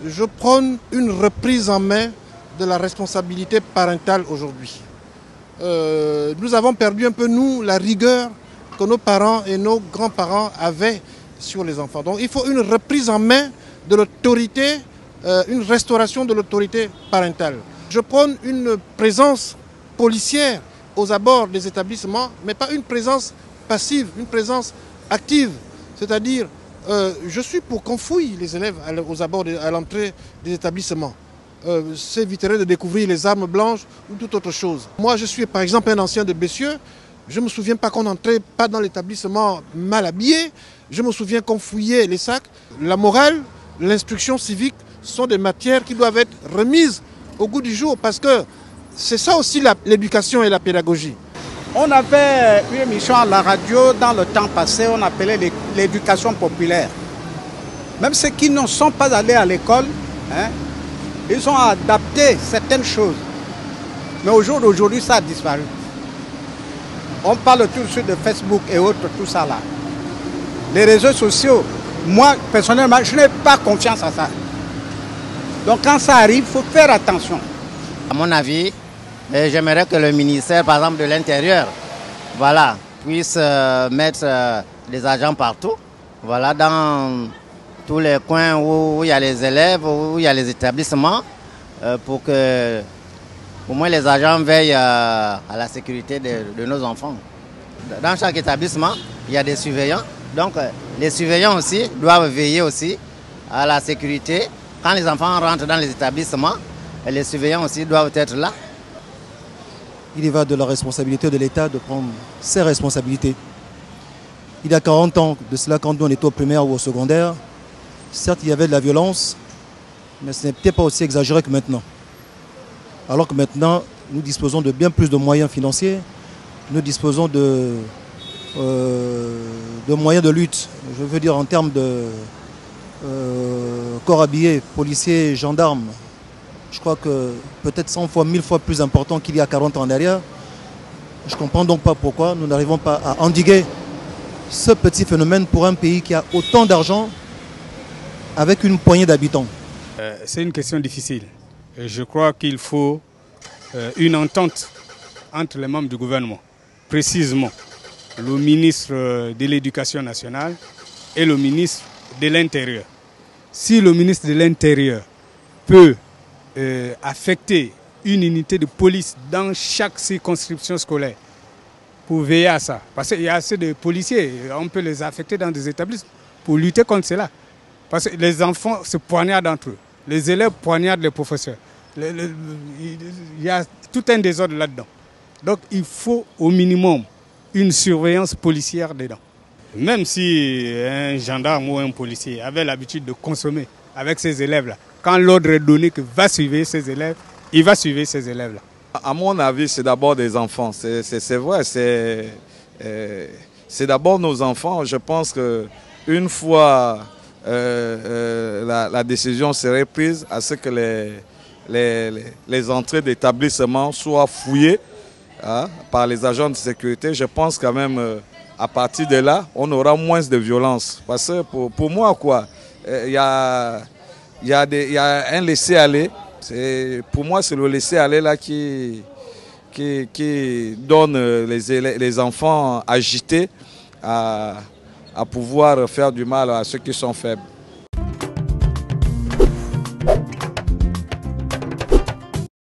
Je prône une reprise en main de la responsabilité parentale aujourd'hui. Nous avons perdu un peu, nous, la rigueur que nos parents et nos grands-parents avaient sur les enfants. Donc il faut une reprise en main de l'autorité, une restauration de l'autorité parentale. Je prône une présence policière aux abords des établissements, mais pas une présence passive, une présence active. C'est-à-dire, je suis pour qu'on fouille les élèves aux abords, à l'entrée des établissements. Ça éviterait de découvrir les armes blanches ou toute autre chose. Moi, je suis par exemple un ancien de Bessieux. Je ne me souviens pas qu'on n'entrait pas dans l'établissement mal habillé. Je me souviens qu'on fouillait les sacs. La morale, l'instruction civique sont des matières qui doivent être remises au goût du jour parce que c'est ça aussi l'éducation et la pédagogie. On avait une émission à la radio dans le temps passé, on appelait l'éducation populaire. Même ceux qui ne sont pas allés à l'école, ils ont adapté certaines choses. Mais au jour d'aujourd'hui, ça a disparu. On parle tout de suite de Facebook et autres, tout ça là. Les réseaux sociaux, moi, personnellement, je n'ai pas confiance à ça. Donc quand ça arrive, il faut faire attention. À mon avis, j'aimerais que le ministère, par exemple, de l'Intérieur, voilà, puisse mettre des agents partout, voilà, dans tous les coins où il y a les élèves, où il y a les établissements, pour que au moins les agents veillent à la sécurité de nos enfants. Dans chaque établissement, il y a des surveillants. Donc les surveillants aussi doivent veiller aussi à la sécurité. Quand les enfants rentrent dans les établissements, les surveillants aussi doivent être là. Il y va de la responsabilité de l'État de prendre ses responsabilités. Il y a 40 ans de cela, quand on était au primaire ou au secondaire, certes il y avait de la violence, mais ce n'était pas aussi exagéré que maintenant. Alors que maintenant, nous disposons de bien plus de moyens financiers, nous disposons de moyens de lutte, je veux dire en termes de corps habillés, policiers, gendarmes. Je crois que peut-être 100 fois, 1000 fois plus important qu'il y a 40 ans en arrière. Je ne comprends donc pas pourquoi nous n'arrivons pas à endiguer ce petit phénomène pour un pays qui a autant d'argent avec une poignée d'habitants. C'est une question difficile. Je crois qu'il faut une entente entre les membres du gouvernement, précisément le ministre de l'Éducation nationale et le ministre de l'Intérieur. Si le ministre de l'Intérieur peut affecter une unité de police dans chaque circonscription scolaire pour veiller à ça, parce qu'il y a assez de policiers, on peut les affecter dans des établissements pour lutter contre cela. Parce que les enfants se poignardent entre eux, les élèves poignardent les professeurs. Il y a tout un désordre là-dedans. Donc il faut au minimum une surveillance policière dedans. Même si un gendarme ou un policier avait l'habitude de consommer avec ces élèves-là, quand l'ordre est donné que va suivre ces élèves, il va suivre ces élèves-là. À mon avis, c'est d'abord des enfants. C'est vrai, c'est d'abord nos enfants. Je pense qu'une fois la décision serait prise à ce que les entrées d'établissement soient fouillées par les agents de sécurité, je pense quand même à partir de là, on aura moins de violence. Parce que pour moi, quoi, il y a un laisser-aller. Pour moi, c'est le laisser-aller là qui donne les enfants agités à pouvoir faire du mal à ceux qui sont faibles.